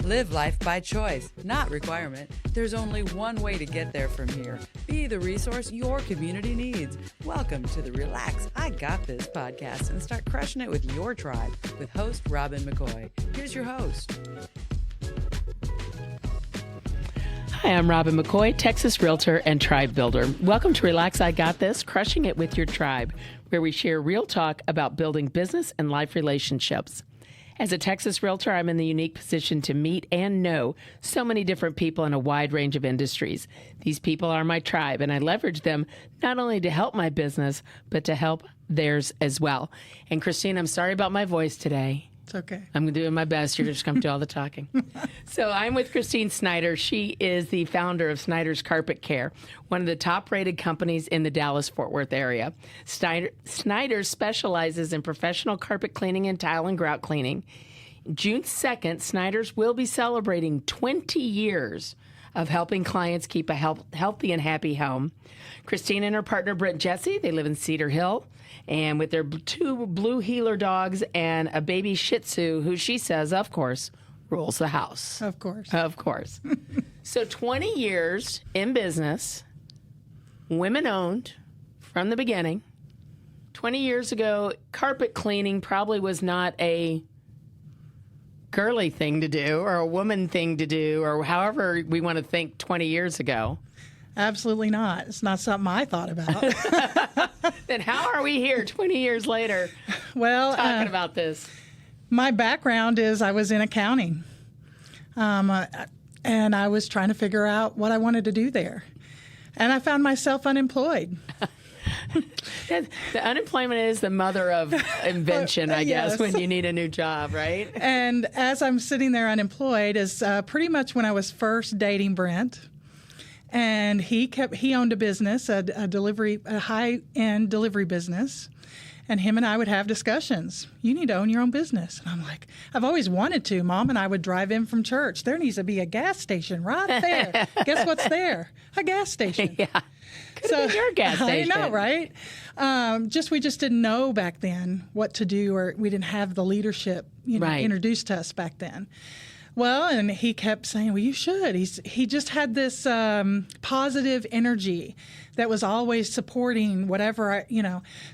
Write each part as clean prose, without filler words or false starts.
Live life by choice, not requirement. There's only one way to get there from here. Be the resource your community needs. Welcome to the Relax, I Got This podcast and start crushing it with your tribe with host Robin McCoy. Here's your host. Hi, I'm Robin McCoy, Texas Realtor and Tribe Builder. Welcome to Relax, I Got This, crushing it with your tribe, where we share real talk about building business and life relationships. As a Texas Realtor, I'm in the unique position to meet and know so many different people in a wide range of industries. These people are my tribe, and I leverage them not only to help my business, but to help theirs as well. And Christine, I'm sorry about my voice today. It's okay. I'm doing my best. You're just going to do all the talking. So I'm with Christine Snyder. She is the founder of Snyder's Carpet Care, one of the top-rated companies in the Dallas-Fort Worth area. Snyder specializes in professional carpet cleaning and tile and grout cleaning. June 2nd, Snyder's will be celebrating 20 years of helping clients keep a healthy and happy home. Christine and her partner, Britt Jesse, they live in Cedar Hill. And with their two blue heeler dogs and a baby Shih Tzu, who she says, of course, rules the house. Of course. Of course. So 20 years in business, women-owned from the beginning. 20 years ago, carpet cleaning probably was not a girly thing to do or a woman thing to do or however we want to think 20 years ago. Absolutely not. It's not something I thought about. Then how are we here 20 years later talking about this? My background is I was in accounting, and I was trying to figure out what I wanted to do there. And I found myself unemployed. The unemployment is the mother of invention, I guess, Yes. when you need a new job, right? And as I'm sitting there unemployed is pretty much when I was first dating Brent. And he owned a business, a high-end delivery business. And him and I would have discussions. You need to own your own business. And I'm like, I've always wanted to. Mom and I would drive in from church. There needs to be a gas station right there. Guess what's there? A gas station. Yeah. Could have been your gas station. I know, right? We just didn't know back then what to do, or we didn't have the leadership, introduced to us back then. Well, and he kept saying, well, you should. He just had this positive energy that was always supporting whatever,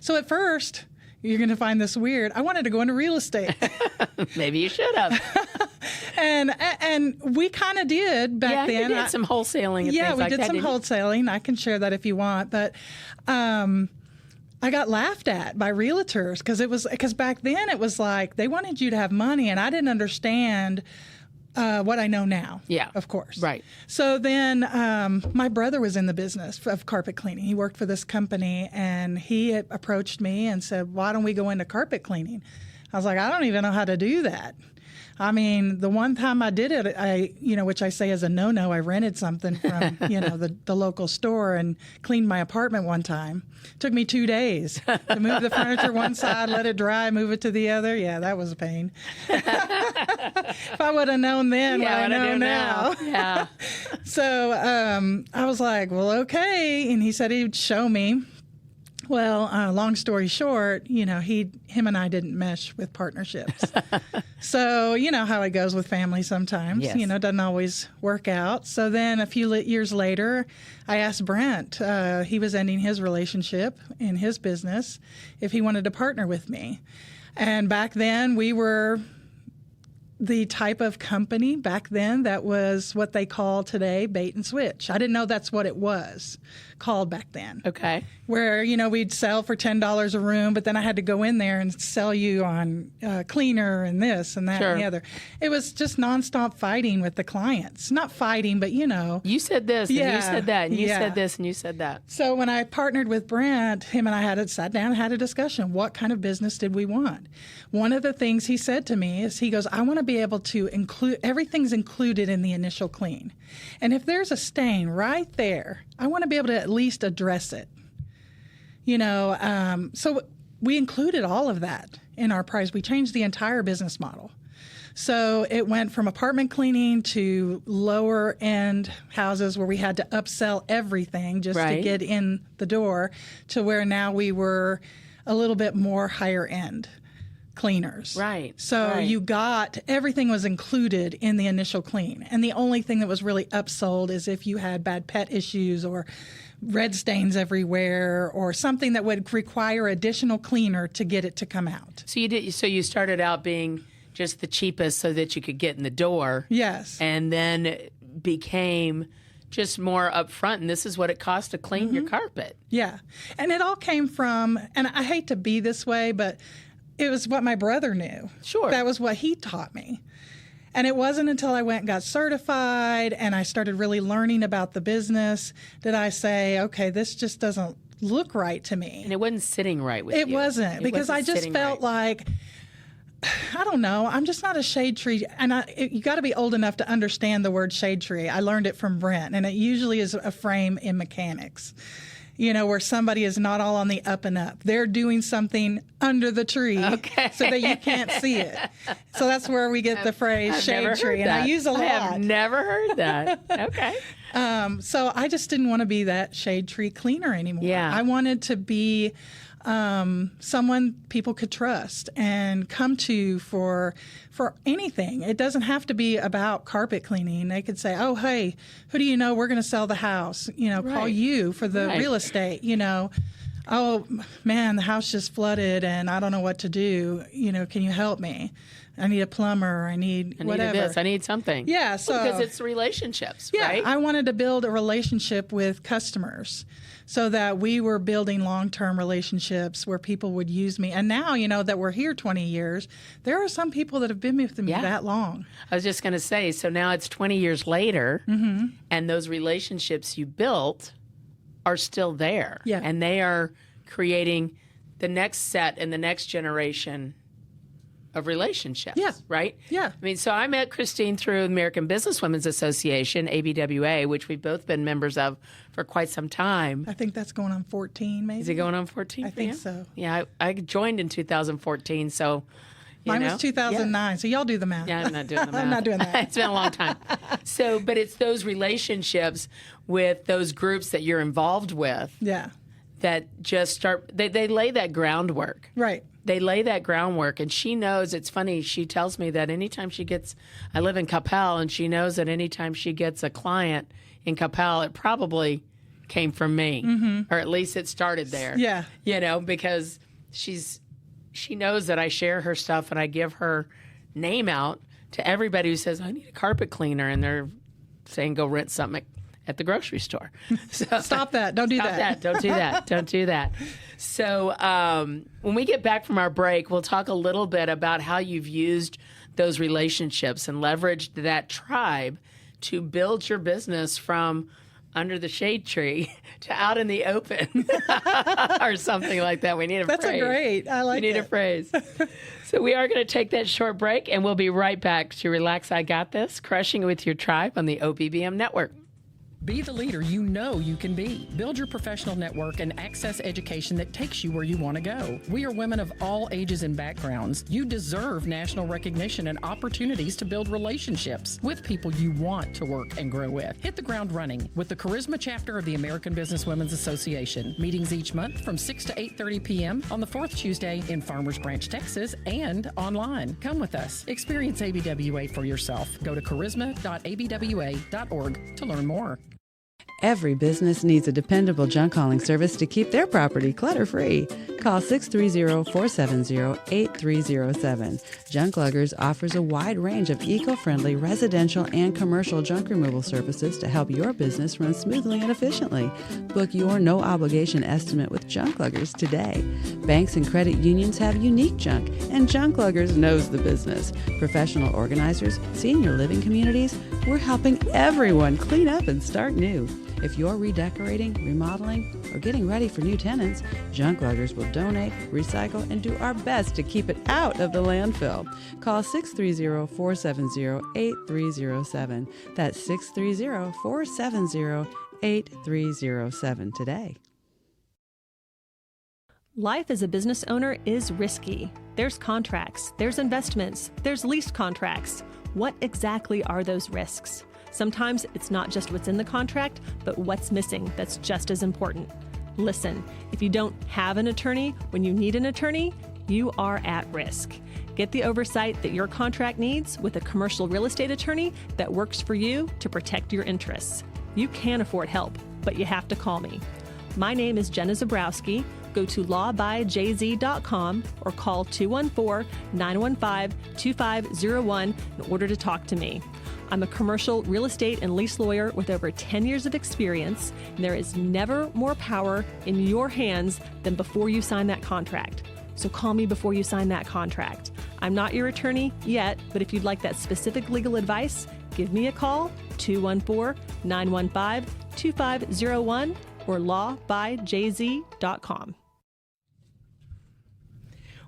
So at first, you're going to find this weird. I wanted to go into real estate. Maybe you should have. And we kind of did back then. Yeah, you did some wholesaling and things like that. Yeah, we did some wholesaling. I can share that if you want. But I got laughed at by realtors because back then it was like they wanted you to have money, and I didn't understand what I know now. Yeah. Of course. Right. So then my brother was in the business of carpet cleaning. He worked for this company, and he approached me and said, why don't we go into carpet cleaning? I was like, I don't even know how to do that. I mean, the one time I did it, which I say is a no-no, I rented something from, the local store and cleaned my apartment one time. Took me 2 days to move the furniture one side, let it dry, move it to the other. Yeah, that was a pain. If I would have known then what I know now. Yeah. So I was like, well, okay. And he said he'd show me. Well, long story short, him and I didn't mesh with partnerships. So, you know how it goes with family sometimes. Yes. It doesn't always work out. So then a few years later, I asked Brent, he was ending his relationship in his business, if he wanted to partner with me. And back then, we were the type of company back then that was what they call today bait and switch. I didn't know that's what it was called back then. Okay. Where, we'd sell for $10 a room, but then I had to go in there and sell you on cleaner and this and that Sure. and the other. It was just nonstop fighting with the clients. Not fighting, but You said this, and you said that, and you Yeah. said this, and you said that. So when I partnered with Brent, him and I sat down and had a discussion. What kind of business did we want? One of the things he said to me is, he goes, I want to be able to include, everything's included in the initial clean. And if there's a stain right there, I want to be able to at least address it. So we included all of that in our price. We changed the entire business model. So it went from apartment cleaning to lower end houses where we had to upsell everything just to get in the door, to where now we were a little bit more higher end cleaners. Right. So you got, everything was included in the initial clean. And the only thing that was really upsold is if you had bad pet issues or red stains everywhere or something that would require additional cleaner to get it to come out. So you started out being just the cheapest so that you could get in the door. Yes. And then became just more upfront, and this is what it costs to clean your carpet. Yeah. And it all came from, and I hate to be this way, but it was what my brother knew. Sure. That was what he taught me. And it wasn't until I went and got certified and I started really learning about the business that I say, okay, this just doesn't look right to me. And it wasn't sitting right with you. It wasn't, because I just felt like, I don't know, I'm just not a shade tree. And you got to be old enough to understand the word shade tree. I learned it from Brent, and it usually is a frame in mechanics. You know, where somebody is not all on the up and up. They're doing something under the tree so that you can't see it. So that's where we get the phrase shade tree. And I use a lot. I have never heard that. Okay. So I just didn't want to be that shade tree cleaner anymore. Yeah. I wanted to be someone people could trust and come to for anything. It doesn't have to be about carpet cleaning. They could say, oh, hey, who do you know? We're going to sell the house. You know, call you for the real estate, you know. Oh, man, the house just flooded and I don't know what to do. You know, can you help me? I need a plumber. I need whatever. This. I need something. Yeah. So, because it's relationships, right? I wanted to build a relationship with customers so that we were building long-term relationships where people would use me. And now, you know, that we're here 20 years, there are some people that have been with me that long. I was just going to say, so now it's 20 years later, and those relationships you built are still there. Yeah. And they are creating the next set and the next generation of relationships. Yeah. Right? Yeah. I mean, so I met Christine through American Businesswomen's Association, ABWA, which we've both been members of for quite some time. I think that's going on 14, maybe. Is it going on 14? I think so. Yeah, I joined in 2014, so mine was 2009, so y'all do the math. Yeah, I'm not doing the math. I'm not doing that. It's been a long time. So, but it's those relationships with those groups that you're involved with that just start, they lay that groundwork. Right. They lay that groundwork, and she knows, it's funny, she tells me that anytime she gets, I live in Capel, and she knows that anytime she gets a client in Capel, it probably came from me, or at least it started there. Yeah. You know, because she knows that I share her stuff and I give her name out to everybody who says, I need a carpet cleaner, and they're saying, go rent something at the grocery store. So, Stop that. Don't do that. Don't do that. Don't do that. So when we get back from our break, we'll talk a little bit about how you've used those relationships and leveraged that tribe to build your business from under the shade tree to out in the open or something like that. We need a phrase. That's great. I like it. We need a phrase. So we are going to take that short break, and we'll be right back to Relax, I Got This, Crushing It with Your Tribe on the OBBM Network. Be the leader you know you can be. Build your professional network and access education that takes you where you want to go. We are women of all ages and backgrounds. You deserve national recognition and opportunities to build relationships with people you want to work and grow with. Hit the ground running with the Charisma chapter of the American Businesswomen's Association. Meetings each month from 6 to 8:30 p.m. on the fourth Tuesday in Farmers Branch, Texas, and online. Come with us. Experience ABWA for yourself. Go to charisma.abwa.org to learn more. Every business needs a dependable junk hauling service to keep their property clutter-free. Call 630-470-8307. Junk Luggers offers a wide range of eco-friendly residential and commercial junk removal services to help your business run smoothly and efficiently. Book your no-obligation estimate with Junk Luggers today. Banks and credit unions have unique junk, and Junk Luggers knows the business. Professional organizers, senior living communities, we're helping everyone clean up and start new. If you're redecorating, remodeling, or getting ready for new tenants, Junk Luggers will donate, recycle, and do our best to keep it out of the landfill. Call 630-470-8307. That's 630-470-8307 today. Life as a business owner is risky. There's contracts, there's investments, there's lease contracts. What exactly are those risks? Sometimes it's not just what's in the contract, but what's missing that's just as important. Listen, if you don't have an attorney when you need an attorney, you are at risk. Get the oversight that your contract needs with a commercial real estate attorney that works for you to protect your interests. You can afford help, but you have to call me. My name is Jenna Zabrowski. Go to lawbyjz.com or call 214-915-2501 in order to talk to me. I'm a commercial real estate and lease lawyer with over 10 years of experience, and there is never more power in your hands than before you sign that contract. So call me before you sign that contract. I'm not your attorney yet, but if you'd like that specific legal advice, give me a call, 214-915-2501 or lawbyjz.com.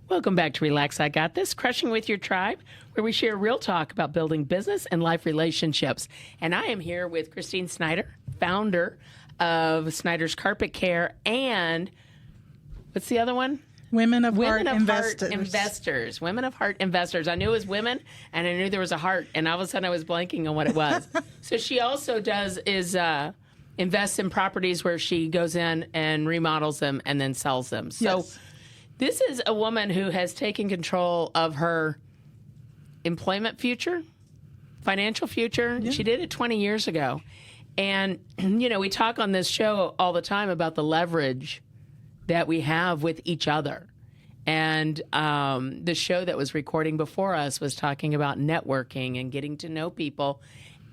Welcome back to Relax, I Got This, Crushing with Your Tribe, where we share real talk about building business and life relationships. And I am here with Christine Snyder, founder of Snyder's Carpet Care, and what's the other one? Women of Heart Investors. Women of Heart Investors. I knew it was women, and I knew there was a heart, and all of a sudden I was blanking on what it was. So she also invests in properties where she goes in and remodels them and then sells them. So Yes. This is a woman who has taken control of her employment future, financial future. Yeah. She did it 20 years ago. And, we talk on this show all the time about the leverage that we have with each other. And the show that was recording before us was talking about networking and getting to know people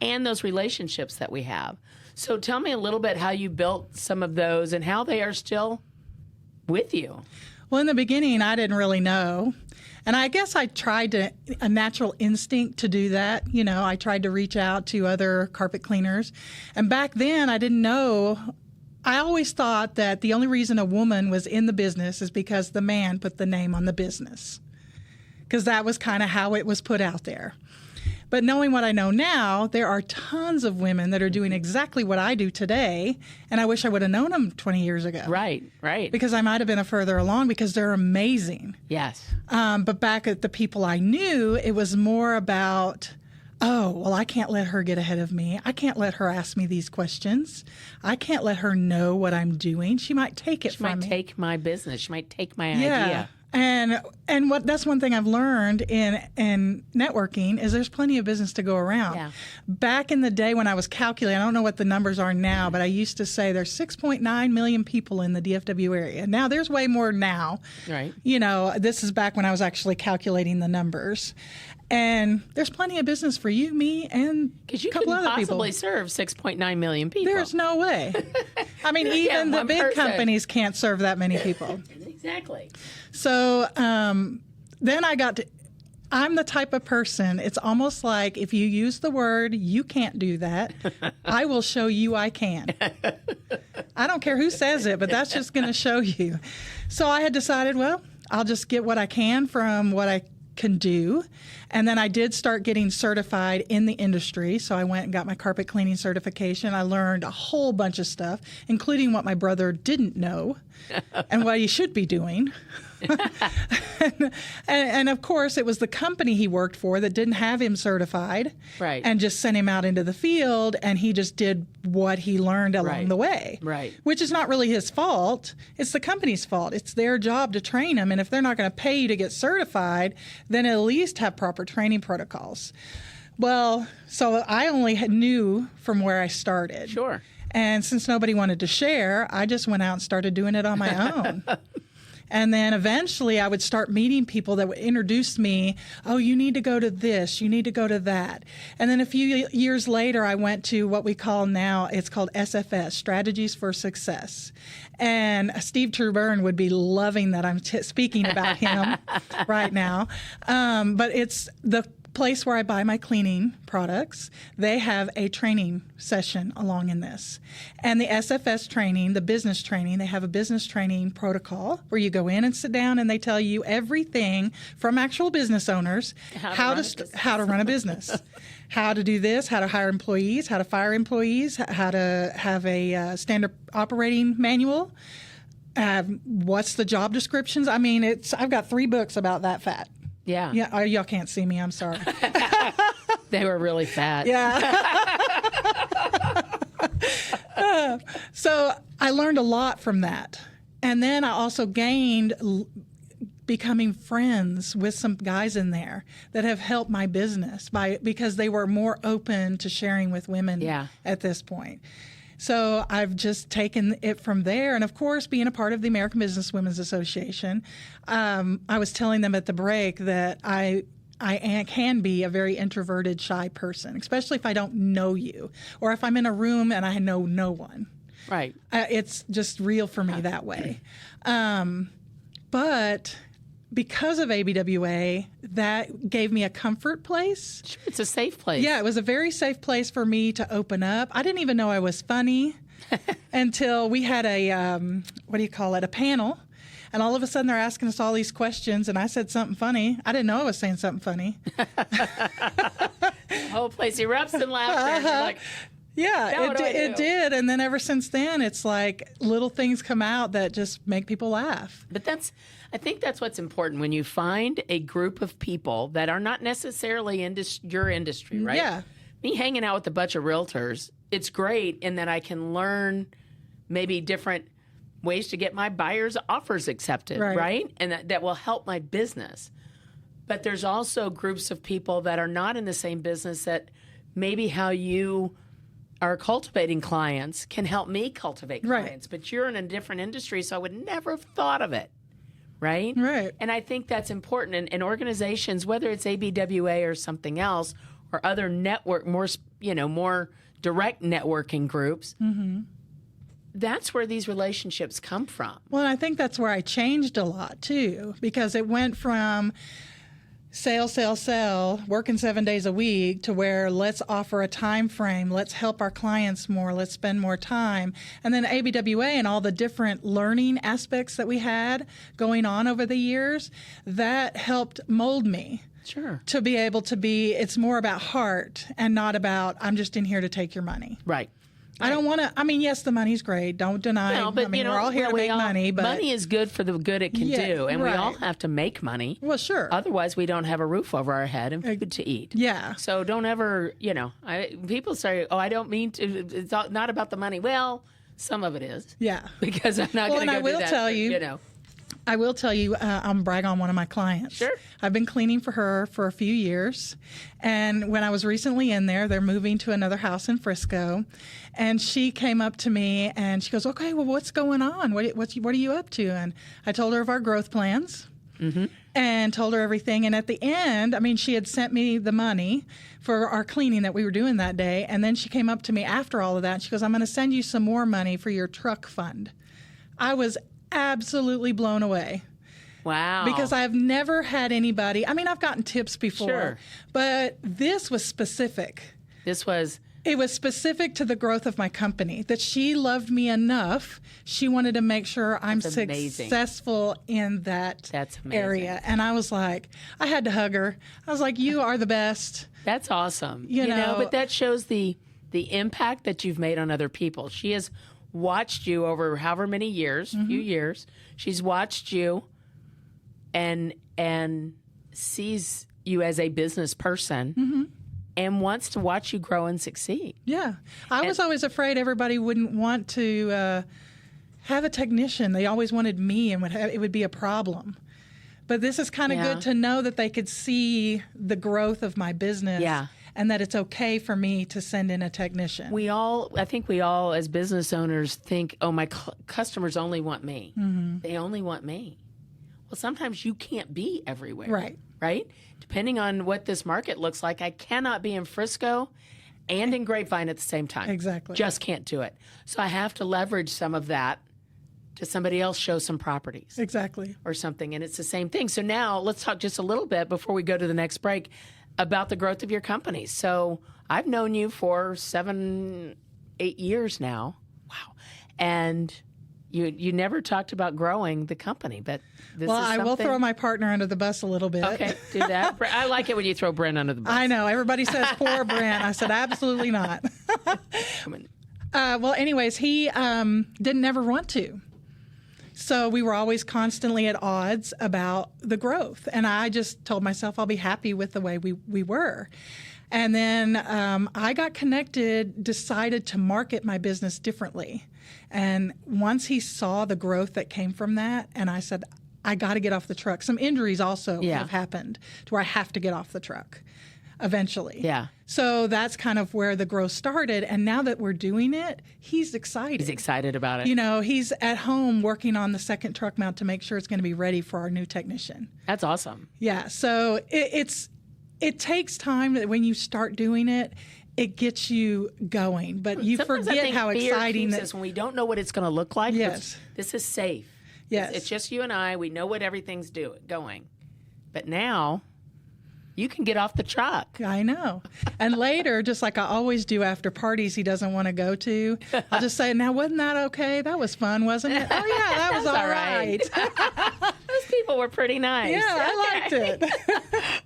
and those relationships that we have. So tell me a little bit how you built some of those and how they are still with you. Well, in the beginning, I didn't really know. And I guess I tried a natural instinct to do that. I tried to reach out to other carpet cleaners. And back then, I didn't know. I always thought that the only reason a woman was in the business is because the man put the name on the business, because that was kind of how it was put out there. But knowing what I know now, there are tons of women that are doing exactly what I do today, and I wish I would have known them 20 years ago. Right. Because I might have been a further along, because they're amazing. Yes. But back at the people I knew, it was more about, I can't let her get ahead of me. I can't let her ask me these questions. I can't let her know what I'm doing. She might take it from me. She might take my business. She might take my idea. And that's one thing I've learned in networking is there's plenty of business to go around. Yeah. Back in the day when I was calculating, I don't know what the numbers are now, but I used to say there's 6.9 million people in the DFW area. Now there's way more now. Right. This is back when I was actually calculating the numbers. And there's plenty of business for you, me, and a couple other people. Because you couldn't possibly serve 6.9 million people. There's no way. I mean, even the big companies can't serve that many people. Exactly. So then I'm the type of person, it's almost like if you use the word, you can't do that, I will show you I can. I don't care who says it, but that's just going to show you. So I had decided, I'll just get what I can from what I can do. And then I did start getting certified in the industry. So I went and got my carpet cleaning certification. I learned a whole bunch of stuff, including what my brother didn't know and what he should be doing. and of course, it was the company he worked for that didn't have him certified, right, and just sent him out into the field, and he just did what he learned along the way, right, which is not really his fault. It's the company's fault. It's their job to train him, and if they're not going to pay you to get certified, then at least have proper training protocols. Well, so I only knew from where I started. Sure. And since nobody wanted to share, I just went out and started doing it on my own. And then eventually I would start meeting people that would introduce me, you need to go to this, you need to go to that. And then a few years later, I went to what we call now, it's called SFS, Strategies for Success. And Steve Trubern would be loving that I'm speaking about him right now. But it's the place where I buy my cleaning products. They have a training session along in this. And the SFS training, the business training, they have a business training protocol where you go in and sit down and they tell you everything from actual business owners, how to run a business, how to do this, how to hire employees, how to fire employees, how to have a standard operating manual. What's the job descriptions? I mean, I've got 3 books about that fat. Yeah. Yeah. Y'all can't see me. I'm sorry. They were really fat. Yeah. So I learned a lot from that. And then I also gained becoming friends with some guys in there that have helped my business because they were more open to sharing with women at this point. So I've just taken it from there. And of course, being a part of the American Businesswomen's Association, I was telling them at the break that I can be a very introverted, shy person, especially if I don't know you or if I'm in a room and I know no one. Right. It's just real for me that way. But because of ABWA, that gave me a comfort place. Sure, it's a safe place. Yeah, it was a very safe place for me to open up. I didn't even know I was funny until we had a, a panel. And all of a sudden they're asking us all these questions, and I said something funny. I didn't know I was saying something funny. The whole place erupts in laughter. And you're like, yeah, it did. And then ever since then, it's like little things come out that just make people laugh. But I think that's what's important when you find a group of people that are not necessarily in your industry, right? Yeah. Me hanging out with a bunch of realtors, it's great in that I can learn maybe different ways to get my buyers' offers accepted, right? And that will help my business. But there's also groups of people that are not in the same business that maybe how you are cultivating clients can help me cultivate clients. But you're in a different industry, so I would never have thought of it. Right? Right. And I think that's important. In organizations, whether it's ABWA or something else, or other network, more direct networking groups, that's where these relationships come from. Well, I think that's where I changed a lot, too, because it went from sell, working 7 days a week to where let's offer a time frame, let's help our clients more, let's spend more time. And then ABWA and all the different learning aspects that we had going on over the years, that helped mold me. Sure. To be able to be, it's more about heart and not about, I'm just in here to take your money. Right. I don't want to, yes, the money's great. Don't deny. No, but, we're all here to make money. But money is good for the good it can do. And we all have to make money. Well, sure. Otherwise, we don't have a roof over our head and food to eat. Yeah. So don't ever, people say, I don't mean to, it's not about the money. Well, some of it is. Yeah. Because I'm not going to go do that. I will tell you, I'm brag on one of my clients. Sure. I've been cleaning for her for a few years. And when I was recently in there, they're moving to another house in Frisco. And she came up to me and she goes, okay, well, what's going on? What are you up to? And I told her of our growth plans and told her everything. And at the end, she had sent me the money for our cleaning that we were doing that day. And then she came up to me after all of that. And she goes, I'm going to send you some more money for your truck fund. I was absolutely blown away. Wow. Because I've never had anybody, I've gotten tips before, but this was specific. It was specific to the growth of my company, that she loved me enough. She wanted to make sure I'm successful in that area. And I was like, I had to hug her. I was like, you are the best. That's awesome. You know, but that shows the impact that you've made on other people. She has watched you over however many years, few years. She's watched you and sees you as a business person and wants to watch you grow and succeed. Yeah. I was always afraid everybody wouldn't want to have a technician. They always wanted me and it would be a problem. But this is kind of good to know that they could see the growth of my business. Yeah. And that it's okay for me to send in a technician. I think we all as business owners think, oh, my customers only want me. They only want me. Well, sometimes you can't be everywhere. Right? Depending on what this market looks like, I cannot be in Frisco and in Grapevine at the same time. Exactly. Just can't do it. So I have to leverage some of that to somebody else show some properties. Exactly. Or something. And it's the same thing. So now let's talk just a little bit before we go to the next break about the growth of your company. So I've known you for 7-8 years now. Wow. And you never talked about growing the company, but this is something. I will throw my partner under the bus a little bit. Okay, do that. I like it when you throw Brent under the bus. I know. Everybody says poor Brent. I said absolutely not. Anyways, he didn't ever want to. So we were always constantly at odds about the growth. And I just told myself I'll be happy with the way we were. And then I got connected, decided to market my business differently. And once he saw the growth that came from that, and I said, I got to get off the truck. Some injuries also Yeah. have happened to where I have to get off the truck eventually. Yeah. So that's kind of where the growth started. And now that we're doing it, he's excited. He's excited about it. You know, he's at home working on the second truck mount to make sure it's going to be ready for our new technician. That's awesome. Yeah. So it takes time. When you start doing it, it gets you going. But you Sometimes I forget think how fear exciting keeps that. us when we don't know what it's going to look like. Yes. This is safe. Yes. It's just you and I. We know what everything's going. But now you can get off the truck. I know. And later, just like I always do after parties he doesn't want to go to, I'll just say, now, wasn't that okay? That was fun, wasn't it? Oh, yeah, that was all right. Those people were pretty nice. Yeah, I liked it.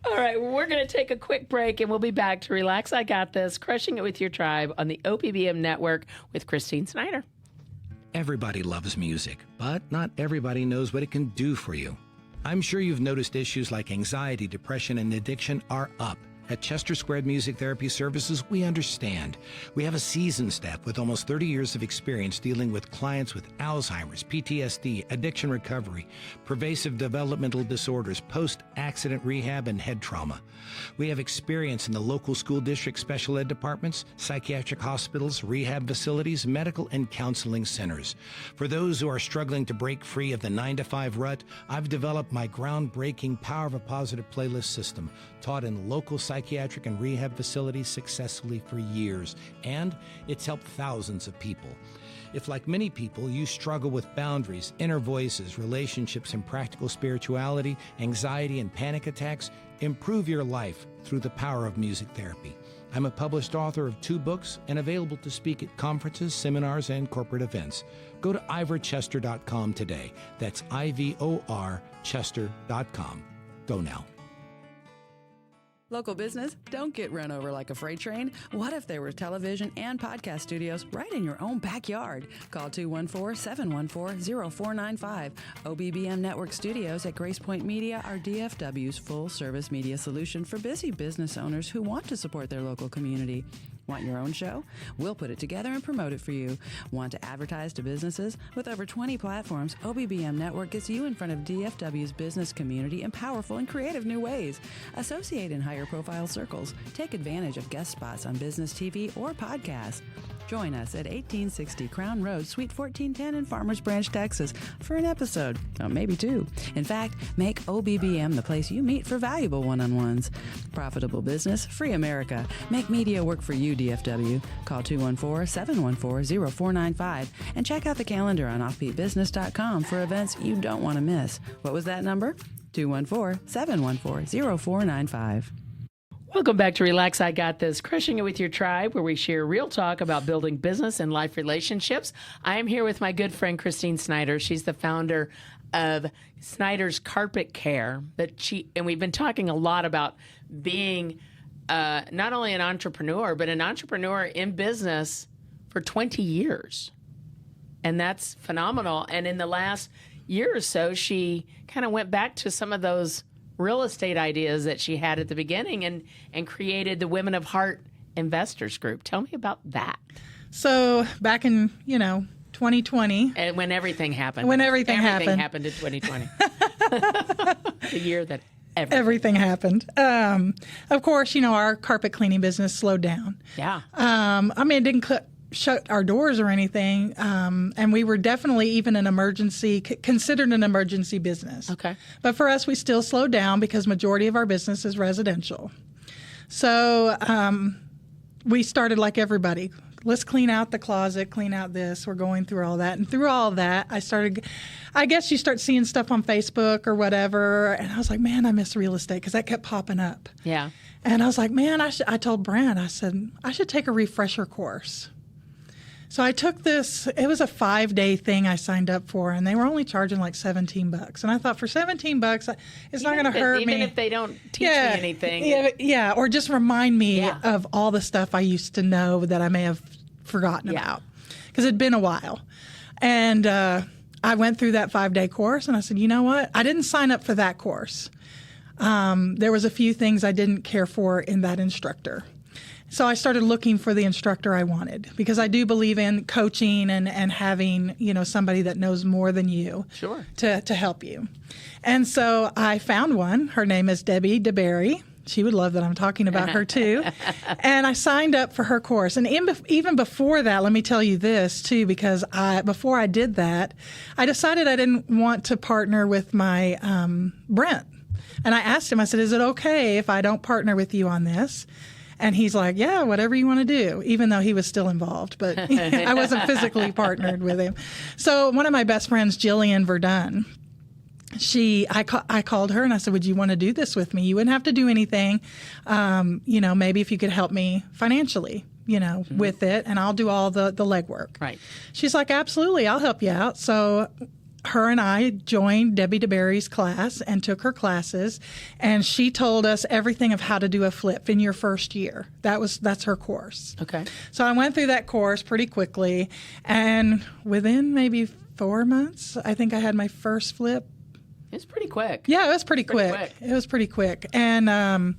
All right, well, we're going to take a quick break, and we'll be back to Relax, I Got This, Crushing It With Your Tribe on the OPBM Network with Christine Snyder. Everybody loves music, but not everybody knows what it can do for you. I'm sure you've noticed issues like anxiety, depression, and addiction are up. At Chester Squared Music Therapy Services, we understand. We have a seasoned staff with almost 30 years of experience dealing with clients with Alzheimer's, PTSD, addiction recovery, pervasive developmental disorders, post-accident rehab, and head trauma. We have experience in the local school district special ed departments, psychiatric hospitals, rehab facilities, medical and counseling centers. For those who are struggling to break free of the 9-to-5 rut, I've developed my groundbreaking Power of a Positive playlist system, taught in local psychiatric and rehab facilities successfully for years, and it's helped thousands of people. If, like many people, you struggle with boundaries, inner voices, relationships, and practical spirituality, anxiety, and panic attacks, improve your life through the power of music therapy. I'm a published author of 2 books and available to speak at conferences, seminars, and corporate events. Go to ivorchester.com today. That's IVOR Chester.com. Go now. Local business, don't get run over like a freight train. What if there were television and podcast studios right in your own backyard? Call 214-714-0495. OBBM Network Studios at Grace Point Media are DFW's full-service media solution for busy business owners who want to support their local community. Want your own show? We'll put it together and promote it for you. Want to advertise to businesses? With over 20 platforms, OBBM Network gets you in front of DFW's business community in powerful and creative new ways. Associate in higher profile circles. Take advantage of guest spots on business TV or podcasts. Join us at 1860 Crown Road, Suite 1410 in Farmers Branch, Texas for an episode, or maybe 2. In fact, make OBBM the place you meet for valuable one-on-ones. Profitable business, free America. Make media work for you, DFW. Call 214-714-0495 and check out the calendar on offbeatbusiness.com for events you don't want to miss. What was that number? 214-714-0495. Welcome back to Relax, I Got This, Crushing It With Your Tribe, where we share real talk about building business and life relationships. I am here with my good friend, Christine Snyder. She's the founder of Snyder's Carpet Care. And we've been talking a lot about being not only an entrepreneur, but an entrepreneur in business for 20 years. And that's phenomenal. And in the last year or so, she kind of went back to some of those real estate ideas that she had at the beginning and created the Women of Heart Investors Group. Tell me about that. So back in, 2020. And when everything happened. Everything happened in 2020. The year that everything happened. Of course, our carpet cleaning business slowed down. Yeah. It didn't shut our doors or anything, and we were definitely even considered an emergency business. Okay. But for us, we still slowed down because majority of our business is residential. So we started like everybody. Let's clean out the closet, clean out this. We're going through all that. And through all that, I guess you start seeing stuff on Facebook or whatever, and I was like, man, I miss real estate because that kept popping up. Yeah. And I was like, man, I told Brent, I said, I should take a refresher course. So I took this, it was a 5-day thing I signed up for, and they were only charging like $17. And I thought, for $17, it's not going to hurt me. Even if they don't teach me anything. Yeah, or just remind me of all the stuff I used to know that I may have forgotten about. Because it'd been a while. And I went through that 5-day course, and I said, you know what? I didn't sign up for that course. There was a few things I didn't care for in that instructor. So I started looking for the instructor I wanted because I do believe in coaching and having, somebody that knows more than you to help you. And so I found one. Her name is Debbie DeBerry. She would love that I'm talking about her too. And I signed up for her course. And even before that, let me tell you this too, because before I did that, I decided I didn't want to partner with my Brent. And I asked him, I said, is it okay if I don't partner with you on this? And he's like, yeah, whatever you want to do, even though he was still involved. But I wasn't physically partnered with him. So one of my best friends, Jillian Verdun, I called her and I said, would you want to do this with me? You wouldn't have to do anything. Maybe if you could help me financially, with it, and I'll do all the legwork. Right. She's like, absolutely, I'll help you out. So her and I joined Debbie DeBerry's class and took her classes, and she told us everything of how to do a flip in your first year. That's her course. Okay. So I went through that course pretty quickly, and within maybe 4 months, I think I had my first flip. It's pretty quick. Yeah, it was pretty quick. It was pretty quick. And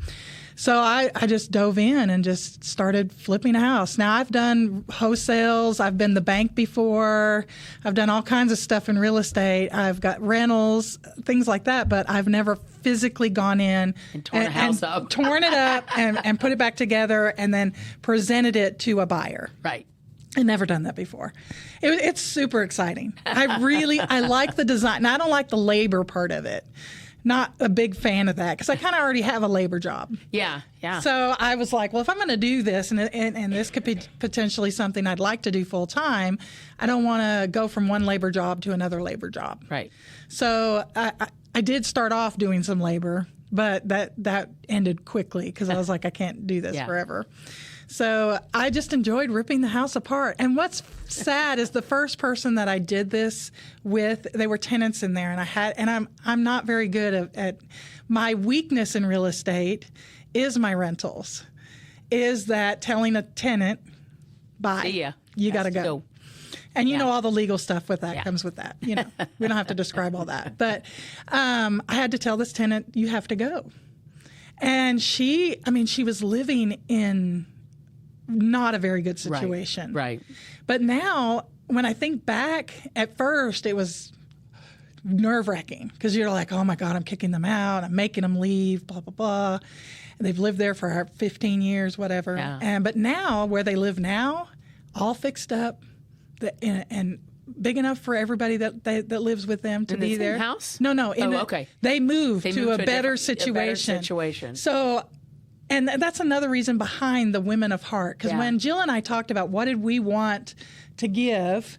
so I just dove in and just started flipping a house. Now, I've done wholesales. I've been the bank before. I've done all kinds of stuff in real estate. I've got rentals, things like that. But I've never physically gone in and torn a house up. Torn it up and put it back together and then presented it to a buyer. Right. I've never done that before. It's super exciting. I like the design. Now, I don't like the labor part of it. Not a big fan of that because I kind of already have a labor job. Yeah. So I was like, well, if I'm going to do this and this could be potentially something I'd like to do full time, I don't want to go from one labor job to another labor job. Right. So I did start off doing some labor, but that ended quickly because I was like, I can't do this forever. So I just enjoyed ripping the house apart. And what's sad is the first person that I did this with, they were tenants in there, and I'm not very good at my weakness in real estate is my rentals. Is that telling a tenant, bye. See ya. You got to go. And you know all the legal stuff with that comes with that. We don't have to describe all that. But I had to tell this tenant, you have to go. And she was living in not a very good situation. Right. But now, when I think back, at first it was nerve-wracking because you're like, oh my God, I'm kicking them out. I'm making them leave, blah, blah, blah. And they've lived there for 15 years, whatever. Yeah. But now, where they live now, all fixed up and big enough for everybody that lives with them to be there. In the same house? No. Okay. They moved to a better situation. So... And that's another reason behind the Women of Heart. Because when Jill and I talked about what did we want to give,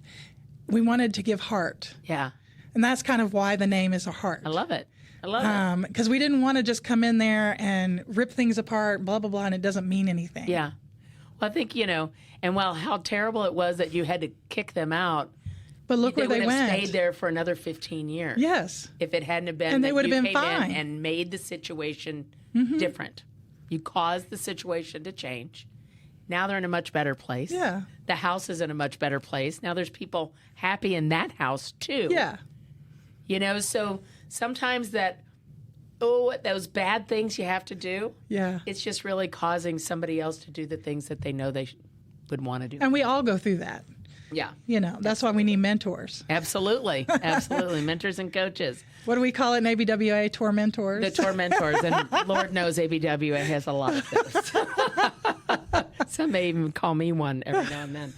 we wanted to give heart. Yeah. And that's kind of why the name is a heart. I love it. Because we didn't want to just come in there and rip things apart, blah, blah, blah, and it doesn't mean anything. Yeah. Well, I think, and while how terrible it was that you had to kick them out, but look where they would went. have stayed there for another 15 years. Yes. If it hadn't have been and they would have been came fine. in and made the situation different. You caused the situation to change. Now they're in a much better place. Yeah. The house is in a much better place. Now there's people happy in that house too. Yeah. So sometimes those bad things you have to do. Yeah. It's just really causing somebody else to do the things that they know they would want to do. And we all go through that. Yeah. That's why we need mentors. Absolutely. Mentors and coaches. What do we call it in ABWA? Tormentors? The tormentors. And Lord knows ABWA has a lot of those. Some may even call me one every now and then.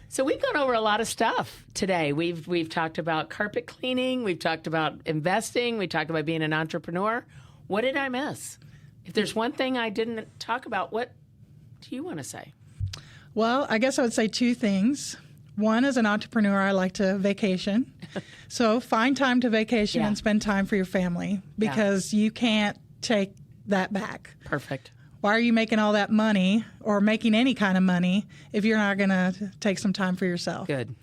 So we've gone over a lot of stuff today. We've talked about carpet cleaning. We've talked about investing. We talked about being an entrepreneur. What did I miss? If there's one thing I didn't talk about, what do you want to say? Well, I guess I would say two things. One, as an entrepreneur, I like to vacation. So find time to vacation and spend time for your family because you can't take that back. Perfect. Why are you making all that money or making any kind of money if you're not going to take some time for yourself? Good.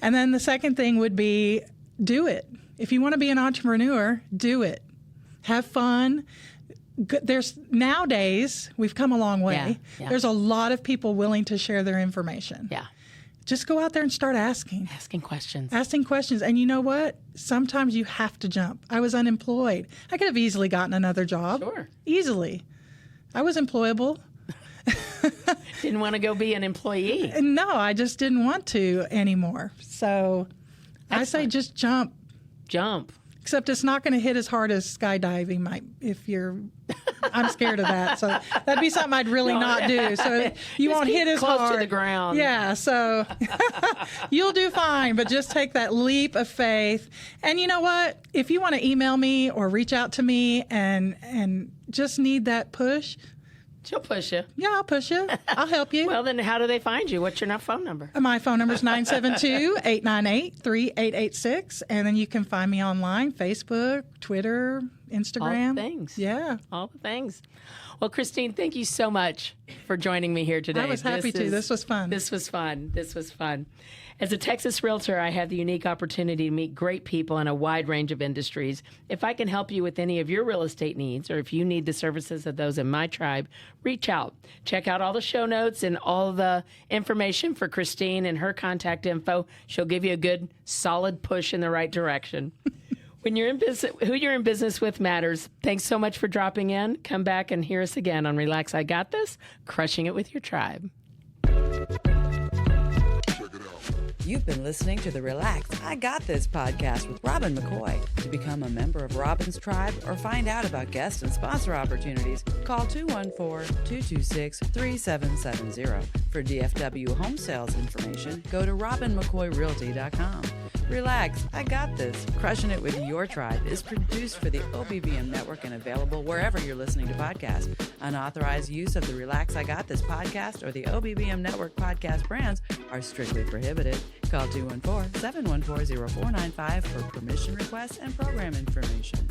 And then the second thing would be do it. If you want to be an entrepreneur, do it. Have fun. There's nowadays, we've come a long way. Yeah. There's a lot of people willing to share their information. Yeah. Just go out there and start asking. Asking questions. And you know what? Sometimes you have to jump. I was unemployed. I could have easily gotten another job. Sure. Easily. I was employable. Didn't want to go be an employee. No, I just didn't want to anymore. So I say just jump. Jump. Except it's not going to hit as hard as skydiving might if you're. I'm scared of that. So that'd be something I'd really not do. So you Just won't keep hit as close hard. to the ground. Yeah. So you'll do fine, but just take that leap of faith. And you know what? If you want to email me or reach out to me and just need that push, She'll push you. yeah, I'll push you. I'll help you. Well, then how do they find you? What's your phone number? My phone number is 972-898-3886. And then you can find me online, Facebook, Twitter, Instagram. All the things. Yeah. All the things. Well, Christine, thank you so much for joining me here today. I was happy to. This was fun. This was fun. This was fun. As a Texas realtor, I have the unique opportunity to meet great people in a wide range of industries. If I can help you with any of your real estate needs, or if you need the services of those in my tribe, reach out. Check out all the show notes and all the information for Christine and her contact info. She'll give you a good, solid push in the right direction. When you're in business, who you're in business with matters. Thanks so much for dropping in. Come back and hear us again on Relax, I Got This, crushing it with your tribe. You've been listening to the Relax, I Got This podcast with Robin McCoy. To become a member of Robin's tribe or find out about guest and sponsor opportunities, call 214-226-3770. For DFW home sales information, go to robinmccoyrealty.com. Relax, I Got This, crushing it with your tribe is produced for the OBBM network and available wherever you're listening to podcasts. Unauthorized use of the Relax, I Got This podcast or the OBBM network podcast brands are strictly prohibited. Call 214-714-0495 for permission requests and program information.